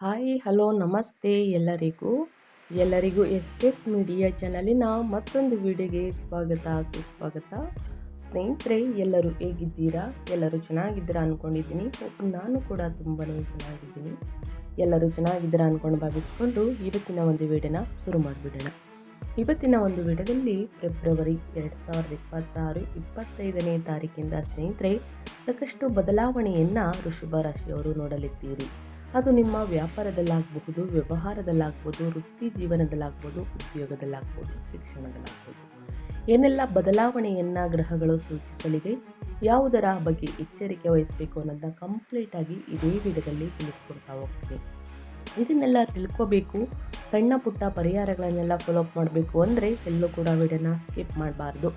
Hi hello ನಮಸ್ತೆ ಎಲ್ಲರಿಗೂ S S media ಚಾನಲಿನ ಮತ್ತೊಂದು ವಿಡಿಯೋಗೆ ಸುಸ್ವಾಗತ. ಸ್ನೇಹಿತರೆ, ಎಲ್ಲರೂ ಹೇಗಿದ್ದೀರಾ? ಎಲ್ಲರೂ ಚೆನ್ನಾಗಿದ್ದೀರಾ ಅಂದ್ಕೊಂಡಿದ್ದೀನಿ. ನಾನು ಕೂಡ ತುಂಬಾ ಚೆನ್ನಾಗಿದ್ದೀನಿ. ಎಲ್ಲರೂ ಚೆನ್ನಾಗಿದ್ದೀರಾ ಅಂದ್ಕೊಂಡು ಭಾವಿಸ್ಕೊಂಡು ಇವತ್ತಿನ ಒಂದು ವಿಡಿಯೋನ ಶುರು ಮಾಡಿಬಿಡೋಣ. ಇವತ್ತಿನ ಒಂದು ವಿಡಿಯೋದಲ್ಲಿ ಫೆಬ್ರವರಿ 2026 25ನೇ ತಾರೀಕಿಂದ ಸ್ನೇಹಿತರೆ ಸಾಕಷ್ಟು ಬದಲಾವಣೆಯನ್ನು ವೃಷಭ ರಾಶಿಯವರು ನೋಡಲಿದ್ದೀರಿ. ಅದು ನಿಮ್ಮ ವ್ಯಾಪಾರದಲ್ಲಾಗಬಹುದು, ವ್ಯವಹಾರದಲ್ಲಾಗ್ಬೋದು, ವೃತ್ತಿ ಜೀವನದಲ್ಲಾಗ್ಬೋದು, ಉದ್ಯೋಗದಲ್ಲಾಗ್ಬೋದು, ಶಿಕ್ಷಣದಲ್ಲಾಗ್ಬೋದು. ಏನೆಲ್ಲ ಬದಲಾವಣೆಯನ್ನು ಗ್ರಹಗಳು ಸೂಚಿಸಲಿದೆ, ಯಾವುದರ ಬಗ್ಗೆ ಎಚ್ಚರಿಕೆ ವಹಿಸಬೇಕು ಅನ್ನೋದನ್ನ ಕಂಪ್ಲೀಟಾಗಿ ಇದೇ ವಿಡಿಯೋದಲ್ಲಿ ತಿಳಿಸ್ಕೊಡ್ತಾ ಹೋಗ್ತೀನಿ. ಇದನ್ನೆಲ್ಲ ತಿಳ್ಕೋಬೇಕು, ಸಣ್ಣ ಪುಟ್ಟ ಪರಿಹಾರಗಳನ್ನೆಲ್ಲ ಫಾಲೋಅಪ್ ಮಾಡಬೇಕು ಅಂದರೆ ಎಲ್ಲೂ ಕೂಡ ವಿಡಿಯೋನ ಸ್ಕಿಪ್ ಮಾಡಬಾರ್ದು.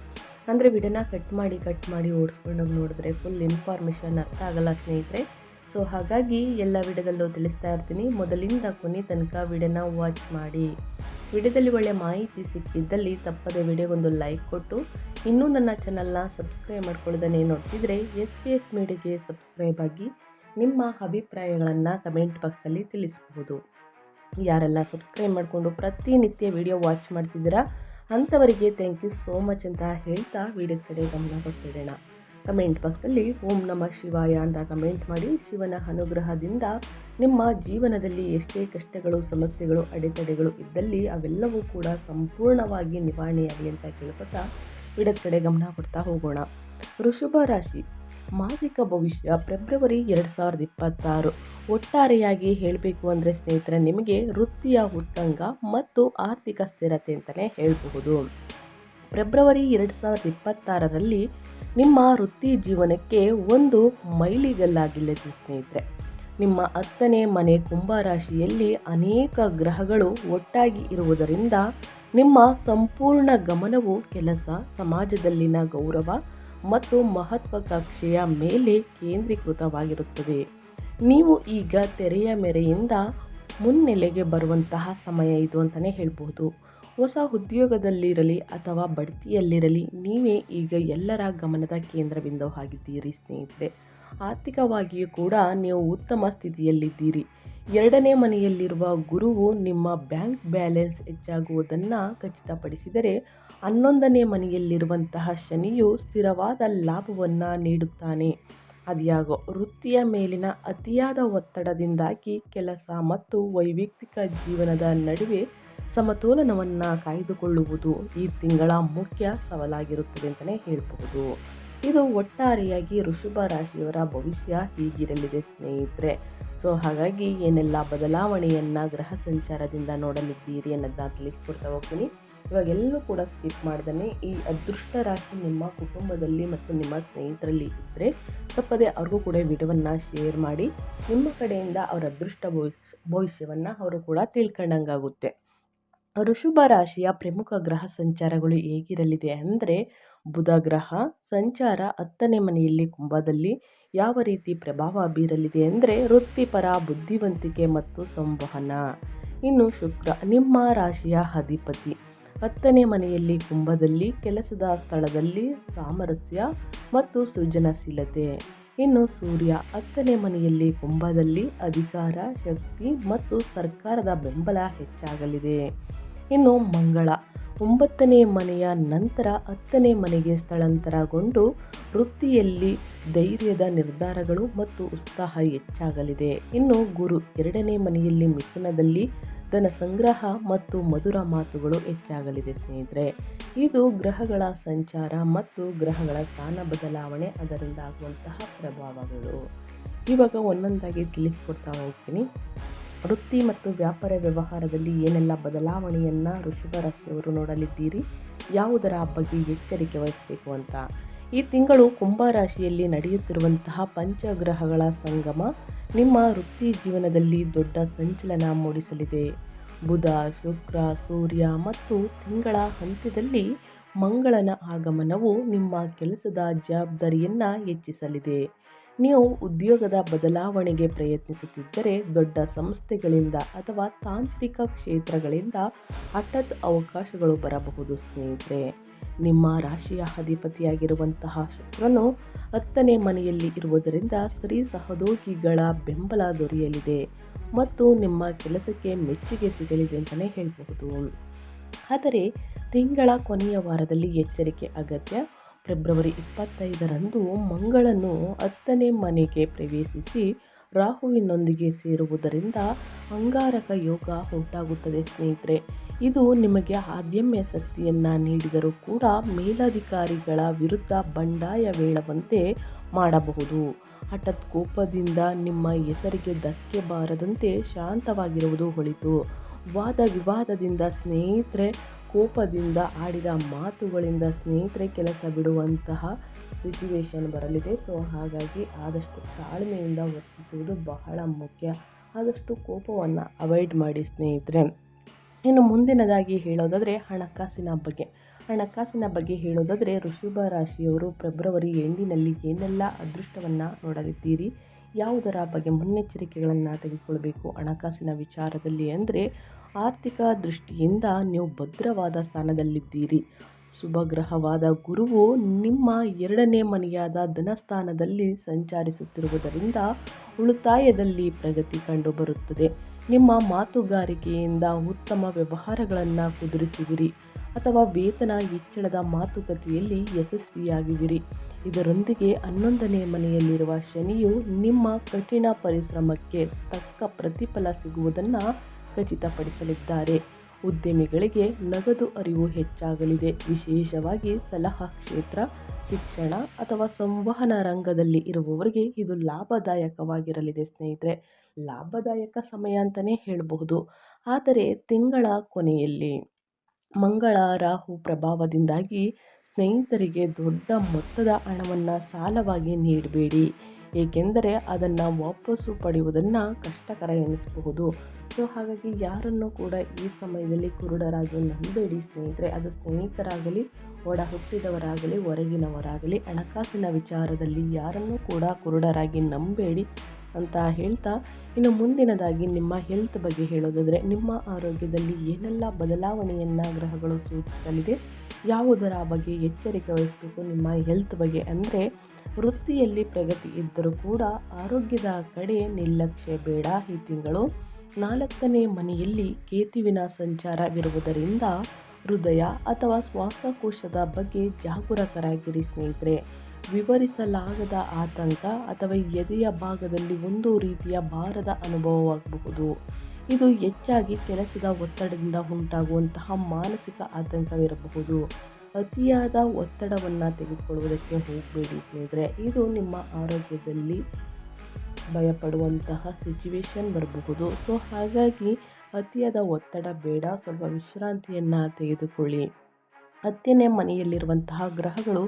ಅಂದರೆ ವಿಡಿಯೋನ ಕಟ್ ಮಾಡಿ ಓಡಿಸ್ಕೊಂಡೋಗಿ ನೋಡಿದ್ರೆ ಫುಲ್ ಇನ್ಫಾರ್ಮೇಷನ್ ಅರ್ಥ ಆಗಲ್ಲ ಸ್ನೇಹಿತರೆ. ಸೊ ಹಾಗಾಗಿ ಎಲ್ಲ ವಿಡಿಯೋದಲ್ಲೂ ತಿಳಿಸ್ತಾ ಇರ್ತೀನಿ. ಮೊದಲಿಂದ ಕೊನೆ ತನಕ ವಿಡಿಯೋನ ವಾಚ್ ಮಾಡಿ. ವಿಡಿಯೋದಲ್ಲಿ ಒಳ್ಳೆಯ ಮಾಹಿತಿ ಸಿಕ್ಕಿದ್ದಲ್ಲಿ ತಪ್ಪದೆ ವಿಡಿಯೋಗೊಂದು ಲೈಕ್ ಕೊಟ್ಟು, ಇನ್ನೂ ನನ್ನ ಚಾನಲ್ನ ಸಬ್ಸ್ಕ್ರೈಬ್ ಮಾಡ್ಕೊಳ್ಳೋದನ್ನೇ ನೋಡ್ತಿದ್ರೆ ಎಸ್ ಮೀಡಿಯಾಗೆ ಸಬ್ಸ್ಕ್ರೈಬ್ ಆಗಿ ನಿಮ್ಮ ಅಭಿಪ್ರಾಯಗಳನ್ನು ಕಮೆಂಟ್ ಬಾಕ್ಸಲ್ಲಿ ತಿಳಿಸ್ಬೋದು. ಯಾರೆಲ್ಲ ಸಬ್ಸ್ಕ್ರೈಬ್ ಮಾಡಿಕೊಂಡು ಪ್ರತಿನಿತ್ಯ ವಿಡಿಯೋ ವಾಚ್ ಮಾಡ್ತಿದ್ದೀರಾ ಅಂಥವರಿಗೆ ಥ್ಯಾಂಕ್ ಯು ಸೋ ಮಚ್ ಅಂತ ಹೇಳ್ತಾ ವಿಡಿಯೋ ಕಡೆ ಗಮನ ಕೊಟ್ಟಿಡೋಣ. ಕಮೆಂಟ್ ಬಾಕ್ಸಲ್ಲಿ ಓಂ ನಮಃ ಶಿವಾಯ ಅಂತ ಕಮೆಂಟ್ ಮಾಡಿ. ಶಿವನ ಅನುಗ್ರಹದಿಂದ ನಿಮ್ಮ ಜೀವನದಲ್ಲಿ ಎಷ್ಟೇ ಕಷ್ಟಗಳು, ಸಮಸ್ಯೆಗಳು, ಅಡೆತಡೆಗಳು ಇದ್ದಲ್ಲಿ ಅವೆಲ್ಲವೂ ಕೂಡ ಸಂಪೂರ್ಣವಾಗಿ ನಿವಾರಣೆಯಾಗಲಿ ಅಂತ ಕೇಳ್ಕೊತಾ ವಿಡಿಯೋದ ಕಡೆ ಗಮನ ಕೊಡ್ತಾ ಹೋಗೋಣ. ವೃಷಭ ರಾಶಿ ಮಾಸಿಕ ಭವಿಷ್ಯ ಫೆಬ್ರವರಿ 2026. ಒಟ್ಟಾರೆಯಾಗಿ ಹೇಳಬೇಕು ಅಂದರೆ ಸ್ನೇಹಿತರೆ, ನಿಮಗೆ ವೃತ್ತಿಯ ಉತ್ತುಂಗ ಮತ್ತು ಆರ್ಥಿಕ ಸ್ಥಿರತೆ ಅಂತಲೇ ಹೇಳಬಹುದು. ಫೆಬ್ರವರಿ 2026ರಲ್ಲಿ ನಿಮ್ಮ ವೃತ್ತಿ ಜೀವನಕ್ಕೆ ಒಂದು ಮೈಲಿಗಲ್ಲಾಗಿಲ್ಲದೆ ಸ್ನೇಹಿತರೆ. ನಿಮ್ಮ 10ನೇ ಮನೆ ಕುಂಭರಾಶಿಯಲ್ಲಿ ಅನೇಕ ಗ್ರಹಗಳು ಒಟ್ಟಾಗಿ ಇರುವುದರಿಂದ ನಿಮ್ಮ ಸಂಪೂರ್ಣ ಗಮನವು ಕೆಲಸ, ಸಮಾಜದಲ್ಲಿನ ಗೌರವ ಮತ್ತು ಮಹತ್ವಾಕಾಂಕ್ಷೆಯ ಮೇಲೆ ಕೇಂದ್ರೀಕೃತವಾಗಿರುತ್ತದೆ. ನೀವು ಈಗ ತೆರೆಯ ಮೇರೆಯಿಂದ ಮುನ್ನೆಲೆಗೆ ಬರುವಂತಹ ಸಮಯ ಇದು ಅಂತಲೇ ಹೇಳ್ಬೋದು. ಹೊಸ ಉದ್ಯೋಗದಲ್ಲಿರಲಿ ಅಥವಾ ಬಡ್ತಿಯಲ್ಲಿರಲಿ ನೀವೇ ಈಗ ಎಲ್ಲರ ಗಮನದ ಕೇಂದ್ರಬಿಂದು ಆಗಿದ್ದೀರಿ ಸ್ನೇಹಿತರೆ. ಆರ್ಥಿಕವಾಗಿಯೂ ಕೂಡ ನೀವು ಉತ್ತಮ ಸ್ಥಿತಿಯಲ್ಲಿದ್ದೀರಿ. 2ನೇ ಮನೆಯಲ್ಲಿರುವ ಗುರುವು ನಿಮ್ಮ ಬ್ಯಾಂಕ್ ಬ್ಯಾಲೆನ್ಸ್ ಹೆಚ್ಚಾಗುವುದನ್ನು ಖಚಿತಪಡಿಸಿದರೆ, 11ನೇ ಮನೆಯಲ್ಲಿರುವಂತಹ ಶನಿಯು ಸ್ಥಿರವಾದ ಲಾಭವನ್ನು ನೀಡುತ್ತಾನೆ. ಅದ್ಯಾಗೋ ವೃತ್ತಿಯ ಮೇಲಿನ ಅತಿಯಾದ ಒತ್ತಡದಿಂದಾಗಿ ಕೆಲಸ ಮತ್ತು ವೈಯಕ್ತಿಕ ಜೀವನದ ನಡುವೆ ಸಮತೋಲನವನ್ನು ಕಾಯ್ದುಕೊಳ್ಳುವುದು ಈ ತಿಂಗಳ ಮುಖ್ಯ ಸವಾಲಾಗಿರುತ್ತದೆ ಅಂತಲೇ ಹೇಳಬಹುದು. ಇದು ಒಟ್ಟಾರೆಯಾಗಿ ವೃಷಭ ರಾಶಿಯವರ ಭವಿಷ್ಯ ಹೀಗಿರಲಿದೆ ಸ್ನೇಹಿತರೆ. ಸೊ ಹಾಗಾಗಿ ಏನೆಲ್ಲ ಬದಲಾವಣೆಯನ್ನು ಗ್ರಹ ಸಂಚಾರದಿಂದ ನೋಡಲಿದ್ದೀರಿ ಅನ್ನೋದನ್ನ ತಿಳಿಸ್ಕೊಡ್ತಾ ಹೋಗ್ತೀನಿ. ಇವಾಗೆಲ್ಲೂ ಕೂಡ ಸ್ಕಿಪ್ ಮಾಡ್ದೇ ಈ ಅದೃಷ್ಟ ರಾಶಿ ನಿಮ್ಮ ಕುಟುಂಬದಲ್ಲಿ ಮತ್ತು ನಿಮ್ಮ ಸ್ನೇಹಿತರಲ್ಲಿ ಇದ್ದರೆ ತಪ್ಪದೆ ಅವ್ರಿಗೂ ಕೂಡ ವಿಡಿಯೋವನ್ನು ಶೇರ್ ಮಾಡಿ. ನಿಮ್ಮ ಕಡೆಯಿಂದ ಅವರ ಅದೃಷ್ಟ ಭವಿಷ್ಯವನ್ನು ಅವರು ಕೂಡ ತಿಳ್ಕೊಂಡಂಗಾಗುತ್ತೆ. ವೃಷಭ ರಾಶಿಯ ಪ್ರಮುಖ ಗ್ರಹ ಸಂಚಾರಗಳು ಹೇಗಿರಲಿದೆ ಅಂದರೆ, ಬುಧ ಗ್ರಹ ಸಂಚಾರ 10ನೇ ಮನೆಯಲ್ಲಿ ಕುಂಭದಲ್ಲಿ ಯಾವ ರೀತಿ ಪ್ರಭಾವ ಬೀರಲಿದೆ ಅಂದರೆ, ವೃತ್ತಿಪರ ಬುದ್ಧಿವಂತಿಕೆ ಮತ್ತು ಸಂವಹನ. ಇನ್ನು ಶುಕ್ರ ನಿಮ್ಮ ರಾಶಿಯ ಅಧಿಪತಿ 10ನೇ ಮನೆಯಲ್ಲಿ ಕುಂಭದಲ್ಲಿ ಕೆಲಸದ ಸ್ಥಳದಲ್ಲಿ ಸಾಮರಸ್ಯ ಮತ್ತು ಸೃಜನಶೀಲತೆ. ಇನ್ನು ಸೂರ್ಯ 10ನೇ ಮನೆಯಲ್ಲಿ ಕುಂಭದಲ್ಲಿ ಅಧಿಕಾರ, ಶಕ್ತಿ ಮತ್ತು ಸರ್ಕಾರದ ಬೆಂಬಲ ಹೆಚ್ಚಾಗಲಿದೆ. ಇನ್ನು ಮಂಗಳ 9ನೇ ಮನೆಯ ನಂತರ 10ನೇ ಮನೆಗೆ ಸ್ಥಳಾಂತರಗೊಂಡು ವೃತ್ತಿಯಲ್ಲಿ ಧೈರ್ಯದ ನಿರ್ಧಾರಗಳು ಮತ್ತು ಉತ್ಸಾಹ ಹೆಚ್ಚಾಗಲಿದೆ. ಇನ್ನು ಗುರು 2ನೇ ಮನೆಯಲ್ಲಿ ಮಿಥುನದಲ್ಲಿ ಧನ ಸಂಗ್ರಹ ಮತ್ತು ಮಧುರ ಮಾತುಗಳು ಹೆಚ್ಚಾಗಲಿದೆ ಸ್ನೇಹಿತರೆ. ಇದು ಗ್ರಹಗಳ ಸಂಚಾರ ಮತ್ತು ಗ್ರಹಗಳ ಸ್ಥಾನ ಬದಲಾವಣೆ, ಅದರಿಂದ ಆಗುವಂತಹ ಪ್ರಭಾವಗಳು. ಇವಾಗ ಒಂದೊಂದಾಗಿ ತಿಳಿಸ್ಕೊಡ್ತಾ ಹೋಗ್ತೀನಿ. ವೃತ್ತಿ ಮತ್ತು ವ್ಯಾಪಾರ ವ್ಯವಹಾರದಲ್ಲಿ ಏನೆಲ್ಲ ಬದಲಾವಣೆಯನ್ನು ವೃಷಭ ರಾಶಿಯವರು ನೋಡಲಿದ್ದೀರಿ, ಯಾವುದರ ಬಗ್ಗೆ ಎಚ್ಚರಿಕೆ ವಹಿಸಬೇಕು ಅಂತ. ಈ ತಿಂಗಳು ಕುಂಭರಾಶಿಯಲ್ಲಿ ನಡೆಯುತ್ತಿರುವಂತಹ ಪಂಚಗ್ರಹಗಳ ಸಂಗಮ ನಿಮ್ಮ ವೃತ್ತಿ ಜೀವನದಲ್ಲಿ ದೊಡ್ಡ ಸಂಚಲನ ಮೂಡಿಸಲಿದೆ. ಬುಧ, ಶುಕ್ರ, ಸೂರ್ಯ ಮತ್ತು ತಿಂಗಳ ಅಂತ್ಯದಲ್ಲಿ ಮಂಗಳನ ಆಗಮನವು ನಿಮ್ಮ ಕೆಲಸದ ಜವಾಬ್ದಾರಿಯನ್ನು ಹೆಚ್ಚಿಸಲಿದೆ. ನೀವು ಉದ್ಯೋಗದ ಬದಲಾವಣೆಗೆ ಪ್ರಯತ್ನಿಸುತ್ತಿದ್ದರೆ ದೊಡ್ಡ ಸಂಸ್ಥೆಗಳಿಂದ ಅಥವಾ ತಾಂತ್ರಿಕ ಕ್ಷೇತ್ರಗಳಿಂದ ಹಠಾತ್ ಅವಕಾಶಗಳು ಬರಬಹುದು ಸ್ನೇಹಿತರೆ. ನಿಮ್ಮ ರಾಶಿಯ ಅಧಿಪತಿಯಾಗಿರುವಂತಹ ಶುಕ್ರನು 10ನೇ ಮನೆಯಲ್ಲಿ ಇರುವುದರಿಂದ ಸ್ತ್ರೀ ಸಹೋದ್ಯೋಗಿಗಳ ಬೆಂಬಲ ದೊರೆಯಲಿದೆ. ಮತ್ತು ನಿಮ್ಮ ಕೆಲಸಕ್ಕೆ ಮೆಚ್ಚುಗೆ ಸಿಗಲಿದೆ ಅಂತಲೇ ಹೇಳಬಹುದು. ಆದರೆ ತಿಂಗಳ ಕೊನೆಯ ವಾರದಲ್ಲಿ ಎಚ್ಚರಿಕೆ ಅಗತ್ಯ. ಫೆಬ್ರವರಿ 25ರಂದು ಮಂಗಳನು 10ನೇ ಮನೆಗೆ ಪ್ರವೇಶಿಸಿ ರಾಹುವಿನೊಂದಿಗೆ ಸೇರುವುದರಿಂದ ಅಂಗಾರಕ ಯೋಗ ಉಂಟಾಗುತ್ತದೆ ಸ್ನೇಹಿತರೆ. ಇದು ನಿಮಗೆ ಆದ್ಯಮ್ಯ ಶಕ್ತಿಯನ್ನು ನೀಡಿದರೂ ಕೂಡ ಮೇಲಧಿಕಾರಿಗಳ ವಿರುದ್ಧ ಬಂಡಾಯ ವೇಳುವಂತೆ ಮಾಡಬಹುದು. ಹಠಾತ್ ಕೋಪದಿಂದ ನಿಮ್ಮ ಹೆಸರಿಗೆ ಧಕ್ಕೆ ಬಾರದಂತೆ ಶಾಂತವಾಗಿರುವುದು ಒಳಿತು. ವಾದ ವಿವಾದದಿಂದ ಸ್ನೇಹಿತರೆ, ಕೋಪದಿಂದ ಆಡಿದ ಮಾತುಗಳಿಂದ ಸ್ನೇಹಿತರೆ ಕೆಲಸ ಬಿಡುವಂತಹ ಸಿಚುವೇಶನ್ ಬರಲಿದೆ. ಸೊ ಹಾಗಾಗಿ ಆದಷ್ಟು ತಾಳ್ಮೆಯಿಂದ ವರ್ತಿಸುವುದು ಬಹಳ ಮುಖ್ಯ. ಆದಷ್ಟು ಕೋಪವನ್ನು ಅವಾಯ್ಡ್ ಮಾಡಿ ಸ್ನೇಹಿತರೆ. ಇನ್ನು ಮುಂದಿನದಾಗಿ ಹೇಳೋದಾದರೆ ಹಣಕಾಸಿನ ಬಗ್ಗೆ ಹೇಳೋದಾದರೆ ವೃಷಭ ರಾಶಿಯವರು ಫೆಬ್ರವರಿ ಎಂಡಿನಲ್ಲಿ ಏನೆಲ್ಲ ಅದೃಷ್ಟವನ್ನು ನೋಡಲಿದ್ದೀರಿ, ಯಾವುದರ ಬಗ್ಗೆ ಮುನ್ನೆಚ್ಚರಿಕೆಗಳನ್ನು ತೆಗೆದುಕೊಳ್ಬೇಕು ಹಣಕಾಸಿನ ವಿಚಾರದಲ್ಲಿ ಅಂದರೆ, ಆರ್ಥಿಕ ದೃಷ್ಟಿಯಿಂದ ನೀವು ಭದ್ರವಾದ ಸ್ಥಾನದಲ್ಲಿದ್ದೀರಿ. ಶುಭಗ್ರಹವಾದ ಗುರುವು ನಿಮ್ಮ 2ನೇ ಮನೆಯಾದ ಧನಸ್ಥಾನದಲ್ಲಿ ಸಂಚರಿಸುತ್ತಿರುವುದರಿಂದ ಉಳಿತಾಯದಲ್ಲಿ ಪ್ರಗತಿ ಕಂಡುಬರುತ್ತದೆ. ನಿಮ್ಮ ಮಾತುಗಾರಿಕೆಯಿಂದ ಉತ್ತಮ ವ್ಯವಹಾರಗಳನ್ನು ಕುದುರಿಸುವಿರಿ ಅಥವಾ ವೇತನ ಹೆಚ್ಚಳದ ಮಾತುಕತೆಯಲ್ಲಿ ಯಶಸ್ವಿಯಾಗುವಿರಿ. ಇದರೊಂದಿಗೆ 11ನೇ ಮನೆಯಲ್ಲಿರುವ ಶನಿಯು ನಿಮ್ಮ ಕಠಿಣ ಪರಿಶ್ರಮಕ್ಕೆ ತಕ್ಕ ಪ್ರತಿಫಲ ಸಿಗುವುದನ್ನು ಖಚಿತಪಡಿಸಲಿದ್ದಾರೆ. ಉದ್ಯಮಿಗಳಿಗೆ ನಗದು ಅರಿವು ಹೆಚ್ಚಾಗಲಿದೆ. ವಿಶೇಷವಾಗಿ ಸಲಹಾ ಕ್ಷೇತ್ರ, ಶಿಕ್ಷಣ ಅಥವಾ ಸಂವಹನ ರಂಗದಲ್ಲಿ ಇರುವವರಿಗೆ ಇದು ಲಾಭದಾಯಕವಾಗಿರಲಿದೆ ಸ್ನೇಹಿತರೆ. ಲಾಭದಾಯಕ ಸಮಯ ಅಂತಲೇ ಹೇಳಬಹುದು. ಆದರೆ ತಿಂಗಳ ಕೊನೆಯಲ್ಲಿ ಮಂಗಳ ರಾಹು ಪ್ರಭಾವದಿಂದಾಗಿ ಸ್ನೇಹಿತರಿಗೆ ದೊಡ್ಡ ಮೊತ್ತದ ಹಣವನ್ನು ಸಾಲವಾಗಿ ನೀಡಬೇಡಿ, ಏಕೆಂದರೆ ಅದನ್ನು ವಾಪಸ್ಸು ಪಡೆಯುವುದನ್ನು ಕಷ್ಟಕರ ಎನಿಸಬಹುದು. ಸೊ ಹಾಗಾಗಿ ಯಾರನ್ನು ಕೂಡ ಈ ಸಮಯದಲ್ಲಿ ಕುರುಡರಾಗಿ ನಂಬೇಡಿ ಸ್ನೇಹಿತರೆ. ಅದು ಸ್ನೇಹಿತರಾಗಲಿ, ಒಡ ಹುಟ್ಟಿದವರಾಗಲಿ, ಹೊರಗಿನವರಾಗಲಿ, ಹಣಕಾಸಿನ ವಿಚಾರದಲ್ಲಿ ಯಾರನ್ನು ಕೂಡ ಕುರುಡರಾಗಿ ನಂಬೇಡಿ ಅಂತ ಹೇಳ್ತಾ, ಇನ್ನು ಮುಂದಿನದಾಗಿ ನಿಮ್ಮ ಹೆಲ್ತ್ ಬಗ್ಗೆ ಹೇಳೋದಾದರೆ, ನಿಮ್ಮ ಆರೋಗ್ಯದಲ್ಲಿ ಏನೆಲ್ಲ ಬದಲಾವಣೆಯನ್ನು ಗ್ರಹಗಳು ಸೂಚಿಸಲಿದೆ, ಯಾವುದರ ಬಗ್ಗೆ ಎಚ್ಚರಿಕೆ ವಹಿಸಬೇಕು ನಿಮ್ಮ ಹೆಲ್ತ್ ಬಗ್ಗೆ ಅಂದರೆ, ವೃತ್ತಿಯಲ್ಲಿ ಪ್ರಗತಿ ಇದ್ದರೂ ಕೂಡ ಆರೋಗ್ಯದ ಕಡೆ ನಿರ್ಲಕ್ಷ್ಯ ಬೇಡ. ಈ ತಿಂಗಳು 4ನೇ ಮನೆಯಲ್ಲಿ ಕೇತುವಿನ ಸಂಚಾರವಿರುವುದರಿಂದ ಹೃದಯ ಅಥವಾ ಶ್ವಾಸಕೋಶದ ಬಗ್ಗೆ ಜಾಗರೂಕರಾಗಿರಿ ಸ್ನೇಹಿತರೆ. ವಿವರಿಸಲಾಗದ ಆತಂಕ ಅಥವಾ ಎದೆಯ ಭಾಗದಲ್ಲಿ ಒಂದು ರೀತಿಯ ಭಾರದ ಅನುಭವವಾಗಬಹುದು. ಇದು ಹೆಚ್ಚಾಗಿ ಕೆಲಸದ ಒತ್ತಡದಿಂದ ಉಂಟಾಗುವಂತಹ ಮಾನಸಿಕ ಆತಂಕವಿರಬಹುದು. ಅತಿಯಾದ ಒತ್ತಡವನ್ನು ತೆಗೆದುಕೊಳ್ಳುವುದಕ್ಕೆ ಹೋಗಬೇಡಿ ಸ್ನೇಹಿತರೆ. ಇದು ನಿಮ್ಮ ಆರೋಗ್ಯದಲ್ಲಿ ಭಯಪಡುವಂತಹ ಸಿಚುವೇಶನ್ ಬರಬಹುದು. ಸೊ ಹಾಗಾಗಿ ಅತಿಯಾದ ಒತ್ತಡ ಬೇಡ, ಸ್ವಲ್ಪ ವಿಶ್ರಾಂತಿಯನ್ನು ತೆಗೆದುಕೊಳ್ಳಿ. 10ನೇ ಮನೆಯಲ್ಲಿರುವಂತಹ ಗ್ರಹಗಳು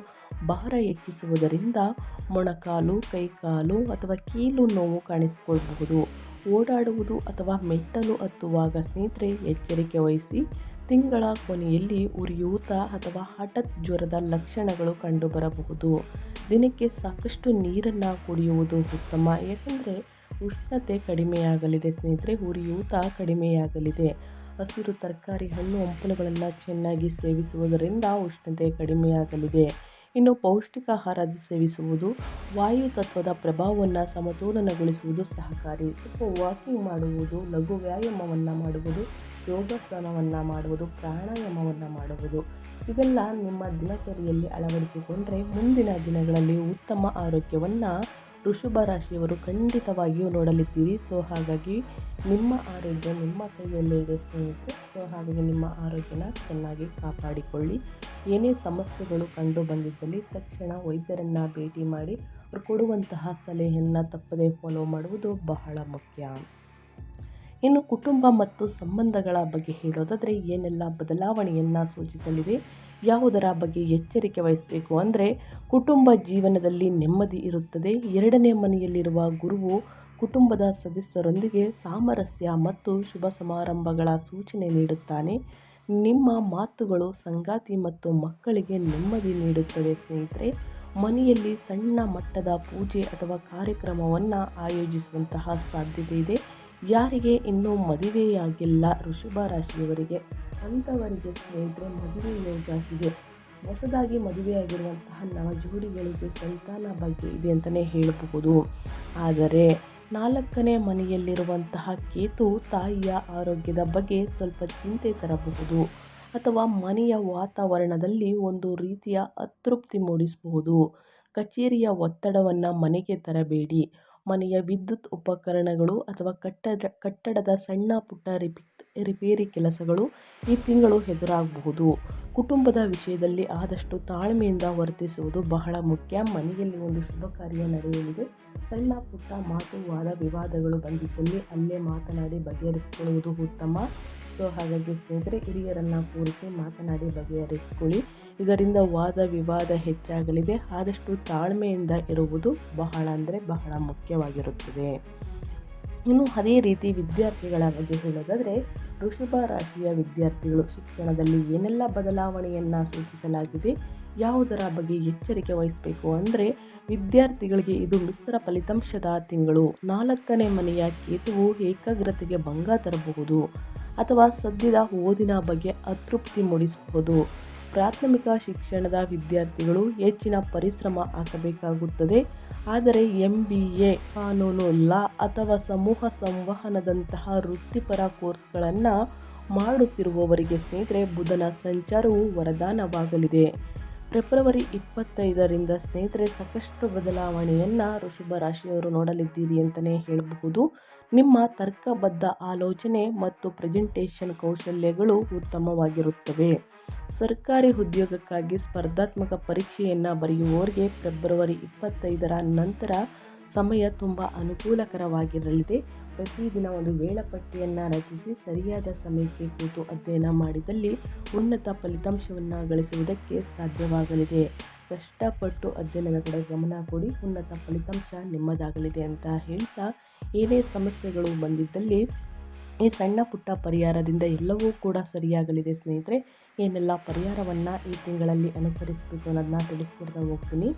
ಭಾರ ಹೆಚ್ಚಿಸುವುದರಿಂದ ಮೊಣಕಾಲು, ಕೈಕಾಲು ಅಥವಾ ಕೀಲು ನೋವು ಕಾಣಿಸಿಕೊಳ್ಳಬಹುದು. ಓಡಾಡುವುದು ಅಥವಾ ಮೆಟ್ಟಲು ಹತ್ತುವಾಗ ಸ್ನೇಹಿತರೆ ಎಚ್ಚರಿಕೆ ವಹಿಸಿ. ತಿಂಗಳ ಕೊನೆಯಲ್ಲಿ ಉರಿಯೂತ ಅಥವಾ ಹಠಾತ್ ಜ್ವರದ ಲಕ್ಷಣಗಳು ಕಂಡುಬರಬಹುದು. ದಿನಕ್ಕೆ ಸಾಕಷ್ಟು ನೀರನ್ನು ಕುಡಿಯುವುದು ಉತ್ತಮ, ಏಕೆಂದರೆ ಉಷ್ಣತೆ ಕಡಿಮೆಯಾಗಲಿದೆ ಸ್ನೇಹಿತರೆ. ಉರಿಯೂತ ಕಡಿಮೆಯಾಗಲಿದೆ. ಹಸಿರು ತರಕಾರಿ, ಹಣ್ಣು ಹಂಪಲುಗಳನ್ನು ಚೆನ್ನಾಗಿ ಸೇವಿಸುವುದರಿಂದ ಉಷ್ಣತೆ ಕಡಿಮೆಯಾಗಲಿದೆ. ಇನ್ನು ಪೌಷ್ಟಿಕ ಆಹಾರ ಸೇವಿಸುವುದು ವಾಯು ತತ್ವದ ಪ್ರಭಾವವನ್ನು ಸಮತೋಲನಗೊಳಿಸುವುದು ಸಹಕಾರಿ. ಸ್ವಲ್ಪ ವಾಕಿಂಗ್ ಮಾಡುವುದು, ಲಘು ವ್ಯಾಯಾಮವನ್ನು ಮಾಡುವುದು, ಯೋಗಾಸನವನ್ನು ಮಾಡುವುದು, ಪ್ರಾಣಾಯಾಮವನ್ನು ಮಾಡುವುದು, ಇದೆಲ್ಲ ನಿಮ್ಮ ದಿನಚರಿಯಲ್ಲಿ ಅಳವಡಿಸಿಕೊಂಡ್ರೆ ಮುಂದಿನ ದಿನಗಳಲ್ಲಿ ಉತ್ತಮ ಆರೋಗ್ಯವನ್ನು ವೃಷಭ ರಾಶಿಯವರು ಖಂಡಿತವಾಗಿಯೂ ನೋಡಲಿದ್ದೀರಿ. ಸೊ ಹಾಗಾಗಿ ನಿಮ್ಮ ಆರೋಗ್ಯ ನಿಮ್ಮ ಕೈಯಲ್ಲೇ ಇದೆ ಸ್ನೇಹಿತರೆ. ಸೊ ಹಾಗಾಗಿ ನಿಮ್ಮ ಆರೋಗ್ಯನ ಚೆನ್ನಾಗಿ ಕಾಪಾಡಿಕೊಳ್ಳಿ. ಏನೇ ಸಮಸ್ಯೆಗಳು ಕಂಡು ಬಂದಿದ್ದಲ್ಲಿ ತಕ್ಷಣ ವೈದ್ಯರನ್ನು ಭೇಟಿ ಮಾಡಿ ಅವರು ಕೊಡುವಂತಹ ಸಲಹೆಯನ್ನು ತಪ್ಪದೇ ಫಾಲೋ ಮಾಡುವುದು ಬಹಳ ಮುಖ್ಯ. ಇನ್ನು ಕುಟುಂಬ ಮತ್ತು ಸಂಬಂಧಗಳ ಬಗ್ಗೆ ಹೇಳೋದಾದರೆ ಏನೆಲ್ಲ ಬದಲಾವಣೆಯನ್ನು ಸೂಚಿಸಲಿದೆ, ಯಾವುದರ ಬಗ್ಗೆ ಎಚ್ಚರಿಕೆ ವಹಿಸಬೇಕು ಅಂದರೆ, ಕುಟುಂಬ ಜೀವನದಲ್ಲಿ ನೆಮ್ಮದಿ ಇರುತ್ತದೆ. 2ನೇ ಮನೆಯಲ್ಲಿರುವ ಗುರುವು ಕುಟುಂಬದ ಸದಸ್ಯರೊಂದಿಗೆ ಸಾಮರಸ್ಯ ಮತ್ತು ಶುಭ ಸಮಾರಂಭಗಳ ಸೂಚನೆ ನೀಡುತ್ತಾನೆ. ನಿಮ್ಮ ಮಾತುಗಳು ಸಂಗಾತಿ ಮತ್ತು ಮಕ್ಕಳಿಗೆ ನೆಮ್ಮದಿ ನೀಡುತ್ತವೆ ಸ್ನೇಹಿತರೆ. ಮನೆಯಲ್ಲಿ ಸಣ್ಣ ಮಟ್ಟದ ಪೂಜೆ ಅಥವಾ ಕಾರ್ಯಕ್ರಮವನ್ನು ಆಯೋಜಿಸುವಂತಹ ಸಾಧ್ಯತೆ ಇದೆ. ಯಾರಿಗೆ ಇನ್ನೂ ಮದುವೆಯಾಗಿಲ್ಲ ವೃಷಭ ರಾಶಿಯವರಿಗೆ ಅಂಥವರಿಗೆ ಸ್ನೇಹಿತರೆ ಮದುವೆ ಯೋಗ ಇದೆ. ಹೊಸದಾಗಿ ಮದುವೆಯಾಗಿರುವಂತಹ ನವ ಜೋಡಿಗಳಿಗೆ ಸಂತಾನ ಭಾಗ್ಯ ಇದೆ ಅಂತಲೇ ಹೇಳಬಹುದು. ಆದರೆ 4ನೇ ಮನೆಯಲ್ಲಿರುವಂತಹ ಕೇತು ತಾಯಿಯ ಆರೋಗ್ಯದ ಬಗ್ಗೆ ಸ್ವಲ್ಪ ಚಿಂತೆ ತರಬಹುದು ಅಥವಾ ಮನೆಯ ವಾತಾವರಣದಲ್ಲಿ ಒಂದು ರೀತಿಯ ಅತೃಪ್ತಿ ಮೂಡಿಸಬಹುದು. ಕಚೇರಿಯ ಒತ್ತಡವನ್ನು ಮನೆಗೆ ತರಬೇಡಿ. ಮನೆಯ ವಿದ್ಯುತ್ ಉಪಕರಣಗಳು ಅಥವಾ ಕಟ್ಟಡದ ಸಣ್ಣ ಪುಟ್ಟ ರಿಪೇರಿ ಕೆಲಸಗಳು ಈ ತಿಂಗಳು ಎದುರಾಗಬಹುದು. ಕುಟುಂಬದ ವಿಷಯದಲ್ಲಿ ಆದಷ್ಟು ತಾಳ್ಮೆಯಿಂದ ವರ್ತಿಸುವುದು ಬಹಳ ಮುಖ್ಯ. ಮನೆಯಲ್ಲಿ ಒಂದು ಶುಭ ಕಾರ್ಯ ನಡೆಯಲಿದೆ. ಸಣ್ಣ ಪುಟ್ಟ ಮಾತು ವಾದ ವಿವಾದಗಳು ಬಂದಿದ್ದಲ್ಲಿ ಅಲ್ಲೇ ಮಾತನಾಡಿ ಬಗೆಹರಿಸಿಕೊಳ್ಳುವುದು ಉತ್ತಮ. ಸೊ ಹಾಗಾಗಿ ಸ್ನೇಹಿತರೆ, ಹಿರಿಯರನ್ನು ಕೂರಿಸಿ ಮಾತನಾಡಿ ಬಗೆಹರಿಸಿಕೊಳ್ಳಿ. ಇದರಿಂದ ವಾದ ವಿವಾದ ಹೆಚ್ಚಾಗಲಿದೆ. ಆದಷ್ಟು ತಾಳ್ಮೆಯಿಂದ ಇರುವುದು ಬಹಳ ಅಂದರೆ ಬಹಳ ಮುಖ್ಯವಾಗಿರುತ್ತದೆ. ಇನ್ನು ಅದೇ ರೀತಿ ವಿದ್ಯಾರ್ಥಿಗಳ ಬಗ್ಗೆ ಹೇಳೋದಾದರೆ, ವೃಷಭ ರಾಶಿಯ ವಿದ್ಯಾರ್ಥಿಗಳು ಶಿಕ್ಷಣದಲ್ಲಿ ಏನೆಲ್ಲ ಬದಲಾವಣೆಯನ್ನು ಸೂಚಿಸಲಾಗಿದೆ, ಯಾವುದರ ಬಗ್ಗೆ ಎಚ್ಚರಿಕೆ ವಹಿಸಬೇಕು ಅಂದರೆ, ವಿದ್ಯಾರ್ಥಿಗಳಿಗೆ ಇದು ಮಿಶ್ರ ಫಲಿತಾಂಶದ ತಿಂಗಳು. 4ನೇ ಮನೆಯ ಕೇತುವು ಏಕಾಗ್ರತೆಗೆ ಭಂಗ ತರಬಹುದು ಅಥವಾ ಸದ್ಯದ ಓದಿನ ಬಗ್ಗೆ ಅತೃಪ್ತಿ ಮೂಡಿಸಬಹುದು. ಪ್ರಾಥಮಿಕ ಶಿಕ್ಷಣದ ವಿದ್ಯಾರ್ಥಿಗಳು ಹೆಚ್ಚಿನ ಪರಿಶ್ರಮ ಹಾಕಬೇಕಾಗುತ್ತದೆ. ಆದರೆ MBA, ಕಾನೂನು, ಲಾ ಅಥವಾ ಸಮೂಹ ಸಂವಹನದಂತಹ ವೃತ್ತಿಪರ ಕೋರ್ಸ್ಗಳನ್ನು ಮಾಡುತ್ತಿರುವವರಿಗೆ ಸ್ನೇಹಿತರೆ ಬುಧನ ಸಂಚಾರವು ವರದಾನವಾಗಲಿದೆ. ಫೆಬ್ರವರಿ 25ರಿಂದ ಸ್ನೇಹಿತರೆ ಸಾಕಷ್ಟು ಬದಲಾವಣೆಯನ್ನು ವೃಷಭ ರಾಶಿಯವರು ನೋಡಲಿದ್ದೀರಿ ಅಂತಲೇ ಹೇಳಬಹುದು. ನಿಮ್ಮ ತರ್ಕಬದ್ಧ ಆಲೋಚನೆ ಮತ್ತು ಪ್ರೆಸೆಂಟೇಷನ್ ಕೌಶಲ್ಯಗಳು ಉತ್ತಮವಾಗಿರುತ್ತವೆ. ಸರ್ಕಾರಿ ಉದ್ಯೋಗಕ್ಕಾಗಿ ಸ್ಪರ್ಧಾತ್ಮಕ ಪರೀಕ್ಷೆಯನ್ನು ಬರೆಯುವವರಿಗೆ ಫೆಬ್ರವರಿ 25ರ ನಂತರ ಸಮಯ ತುಂಬ ಅನುಕೂಲಕರವಾಗಿರಲಿದೆ. ಪ್ರತಿದಿನ ಒಂದು ವೇಳಾಪಟ್ಟಿಯನ್ನು ರಚಿಸಿ ಸರಿಯಾದ ಸಮಯಕ್ಕೆ ಕೂತು ಅಧ್ಯಯನ ಮಾಡಿದಲ್ಲಿ ಉನ್ನತ ಫಲಿತಾಂಶವನ್ನು ಗಳಿಸುವುದಕ್ಕೆ ಸಾಧ್ಯವಾಗಲಿದೆ. ಕಷ್ಟಪಟ್ಟು ಅಧ್ಯಯನದ ಕಡೆ ಗಮನ ಕೊಡಿ, ಉನ್ನತ ಫಲಿತಾಂಶ ನಿಮ್ಮದಾಗಲಿದೆ ಅಂತ ಹೇಳ್ತಾ, ಏನೇ ಸಮಸ್ಯೆಗಳು ಬಂದಿದ್ದಲ್ಲಿ ಈ ಸಣ್ಣ ಪುಟ್ಟ ಪರಿಹಾರದಿಂದ ಎಲ್ಲವೂ ಕೂಡ ಸರಿಯಾಗಲಿದೆ. ಸ್ನೇಹಿತರೆ, ಏನೆಲ್ಲ ಪರಿಹಾರವನ್ನು ಈ ತಿಂಗಳಲ್ಲಿ ಅನುಸರಿಸಬೇಕು ಅನ್ನೋದನ್ನ ತಿಳಿಸ್ಕೊಡ್ತಾ ಹೋಗ್ತೀನಿ.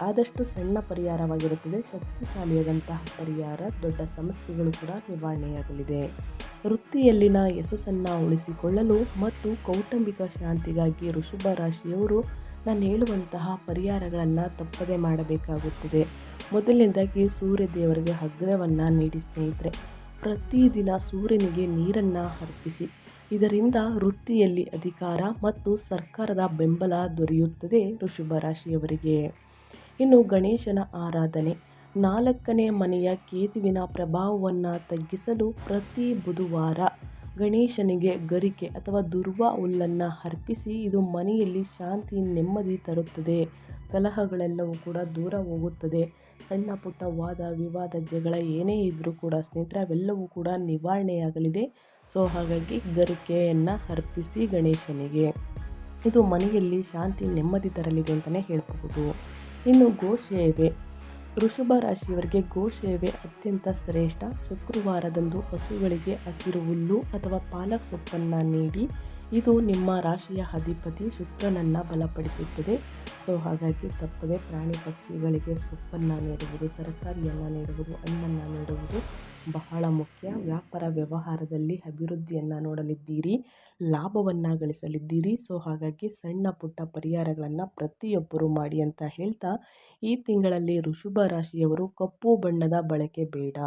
ಆದಷ್ಟು ಸಣ್ಣ ಪರಿಹಾರವಾಗಿರುತ್ತದೆ. ಶಕ್ತಿಶಾಲಿಯಾದಂತಹ ಪರಿಹಾರ. ದೊಡ್ಡ ಸಮಸ್ಯೆಗಳು ಕೂಡ ನಿವಾರಣೆಯಾಗಲಿದೆ. ವೃತ್ತಿಯಲ್ಲಿನ ಯಶಸ್ಸನ್ನು ಉಳಿಸಿಕೊಳ್ಳಲು ಮತ್ತು ಕೌಟುಂಬಿಕ ಶಾಂತಿಗಾಗಿ ವೃಷಭ ರಾಶಿಯವರು ನಾನು ಹೇಳುವಂತಹ ಪರಿಹಾರಗಳನ್ನು ತಪ್ಪದೇ ಮಾಡಬೇಕಾಗುತ್ತದೆ. ಮೊದಲನೇದಾಗಿ ಸೂರ್ಯ ದೇವರಿಗೆ ಅಗ್ರವನ್ನು ನೀಡಿ ಸ್ನೇಹಿತರೆ. ಪ್ರತಿದಿನ ಸೂರ್ಯನಿಗೆ ನೀರನ್ನು ಅರ್ಪಿಸಿ. ಇದರಿಂದ ವೃತ್ತಿಯಲ್ಲಿ ಅಧಿಕಾರ ಮತ್ತು ಸರ್ಕಾರದ ಬೆಂಬಲ ದೊರೆಯುತ್ತದೆ ವೃಷಭ ರಾಶಿಯವರಿಗೆ. ಇನ್ನು ಗಣೇಶನ ಆರಾಧನೆ. 4ನೇ ಮನೆಯ ಕೇತುವಿನ ಪ್ರಭಾವವನ್ನು ತಗ್ಗಿಸಲು ಪ್ರತಿ ಬುಧವಾರ ಗಣೇಶನಿಗೆ ಗರಿಕೆ ಅಥವಾ ದುರ್ವ ಹುಲ್ಲನ್ನು ಅರ್ಪಿಸಿ. ಇದು ಮನೆಯಲ್ಲಿ ಶಾಂತಿ ನೆಮ್ಮದಿ ತರುತ್ತದೆ. ಕಲಹಗಳೆಲ್ಲವೂ ಕೂಡ ದೂರ ಹೋಗುತ್ತದೆ. ಸಣ್ಣ ಪುಟ್ಟ ವಾದ ವಿವಾದ ಜಗಳ ಏನೇ ಇದ್ದರೂ ಕೂಡ ಸ್ನೇಹಿತರೆ ಅವೆಲ್ಲವೂ ಕೂಡ ನಿವಾರಣೆಯಾಗಲಿದೆ. ಸೊ ಹಾಗಾಗಿ ಗರಿಕೆಯನ್ನು ಅರ್ಪಿಸಿ ಗಣೇಶನಿಗೆ. ಇದು ಮನೆಯಲ್ಲಿ ಶಾಂತಿ ನೆಮ್ಮದಿ ತರಲಿದೆ ಅಂತಲೇ ಹೇಳಬಹುದು. ಇನ್ನು ಗೋಸೇವೆ. ವೃಷಭ ರಾಶಿಯವರಿಗೆ ಗೋಸೇವೆ ಅತ್ಯಂತ ಶ್ರೇಷ್ಠ. ಶುಕ್ರವಾರದಂದು ಹಸುಗಳಿಗೆ ಹಸಿರು ಹುಲ್ಲು ಅಥವಾ ಪಾಲಕ್ ಸೊಪ್ಪನ್ನು ನೀಡಿ. ಇದು ನಿಮ್ಮ ರಾಶಿಯ ಅಧಿಪತಿ ಶುಕ್ರನನ್ನು ಬಲಪಡಿಸುತ್ತದೆ. ಸೊ ಹಾಗಾಗಿ ತಪ್ಪದೆ ಪ್ರಾಣಿ ಪಕ್ಷಿಗಳಿಗೆ ಸೊಪ್ಪನ್ನು ನೀಡುವುದು, ತರಕಾರಿಯನ್ನು ನೀಡುವುದು, ಹಣ್ಣನ್ನು ನೀಡುವುದು ಬಹಳ ಮುಖ್ಯ. ವ್ಯಾಪಾರ ವ್ಯವಹಾರದಲ್ಲಿ ಅಭಿವೃದ್ಧಿಯನ್ನು ನೋಡಲಿದ್ದೀರಿ, ಲಾಭವನ್ನು ಗಳಿಸಲಿದ್ದೀರಿ. ಸೊ ಹಾಗಾಗಿ ಸಣ್ಣ ಪುಟ್ಟ ಪರಿಹಾರಗಳನ್ನು ಪ್ರತಿಯೊಬ್ಬರು ಮಾಡಿ ಅಂತ ಹೇಳ್ತಾ, ಈ ತಿಂಗಳಲ್ಲಿ ವೃಷಭ ರಾಶಿಯವರು ಕಪ್ಪು ಬಣ್ಣದ ಬಳಕೆ ಬೇಡ.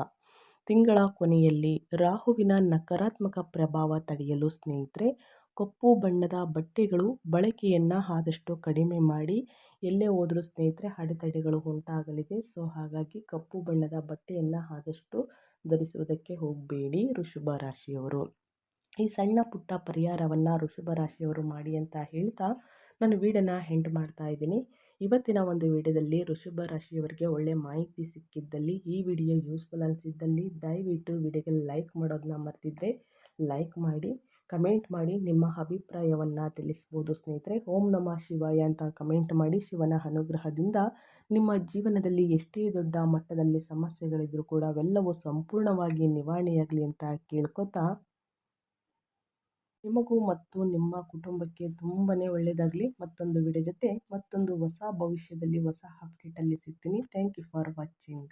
ತಿಂಗಳ ಕೊನೆಯಲ್ಲಿ ರಾಹುವಿನ ನಕಾರಾತ್ಮಕ ಪ್ರಭಾವ ತಡೆಯಲು ಸ್ನೇಹಿತರೆ ಕಪ್ಪು ಬಣ್ಣದ ಬಟ್ಟೆಗಳು ಬಳಕೆಯನ್ನು ಆದಷ್ಟು ಕಡಿಮೆ ಮಾಡಿ. ಎಲ್ಲೇ ಹೋದರೂ ಸ್ನೇಹಿತರೆ ಅಡೆತಡೆಗಳು ಉಂಟಾಗಲಿದೆ. ಸೊ ಹಾಗಾಗಿ ಕಪ್ಪು ಬಣ್ಣದ ಬಟ್ಟೆಯನ್ನು ಆದಷ್ಟು ಧರಿಸುವುದಕ್ಕೆ ಹೋಗಬೇಡಿ ವೃಷಭ ರಾಶಿಯವರು. ಈ ಸಣ್ಣ ಪುಟ್ಟ ಪರಿಹಾರವನ್ನು ವೃಷಭ ರಾಶಿಯವರು ಮಾಡಿ ಅಂತ ಹೇಳ್ತಾ ನಾನು ವಿಡಿಯೋನ ಎಂಡ್ ಮಾಡ್ತಾ ಇದ್ದೀನಿ. ಇವತ್ತಿನ ಒಂದು ವಿಡಿಯೋದಲ್ಲಿ ವೃಷಭ ರಾಶಿಯವರಿಗೆ ಒಳ್ಳೆ ಮಾಹಿತಿ ಸಿಕ್ಕಿದ್ದಲ್ಲಿ, ಈ ವಿಡಿಯೋ ಯೂಸ್ಫುಲ್ ಅನಿಸಿದ್ದಲ್ಲಿ ದಯವಿಟ್ಟು ವಿಡಿಯೋಗೆ ಲೈಕ್ ಮಾಡೋದನ್ನ ಮರ್ತಿದ್ರೆ ಲೈಕ್ ಮಾಡಿ, ಕಮೆಂಟ್ ಮಾಡಿ ನಿಮ್ಮ ಅಭಿಪ್ರಾಯವನ್ನು ತಿಳಿಸ್ಬೋದು ಸ್ನೇಹಿತರೆ. ಓಂ ನಮಃ ಶಿವಾಯ ಅಂತ ಕಮೆಂಟ್ ಮಾಡಿ. ಶಿವನ ಅನುಗ್ರಹದಿಂದ ನಿಮ್ಮ ಜೀವನದಲ್ಲಿ ಎಷ್ಟೇ ದೊಡ್ಡ ಮಟ್ಟದಲ್ಲಿ ಸಮಸ್ಯೆಗಳಿದ್ರೂ ಕೂಡ ಅವೆಲ್ಲವೂ ಸಂಪೂರ್ಣವಾಗಿ ನಿವಾರಣೆಯಾಗಲಿ ಅಂತ ಕೇಳ್ಕೊತಾ, ನಿಮಗೂ ಮತ್ತು ನಿಮ್ಮ ಕುಟುಂಬಕ್ಕೆ ತುಂಬಾ ಒಳ್ಳೆಯದಾಗಲಿ. ಮತ್ತೊಂದು ವಿಡಿಯೋ ಜೊತೆ ಮತ್ತೊಂದು ಹೊಸ ಭವಿಷ್ಯದಲ್ಲಿ ಹೊಸ ಅಪ್ಡೇಟಲ್ಲಿ ಸಿಗ್ತೀನಿ. Thank you for watching.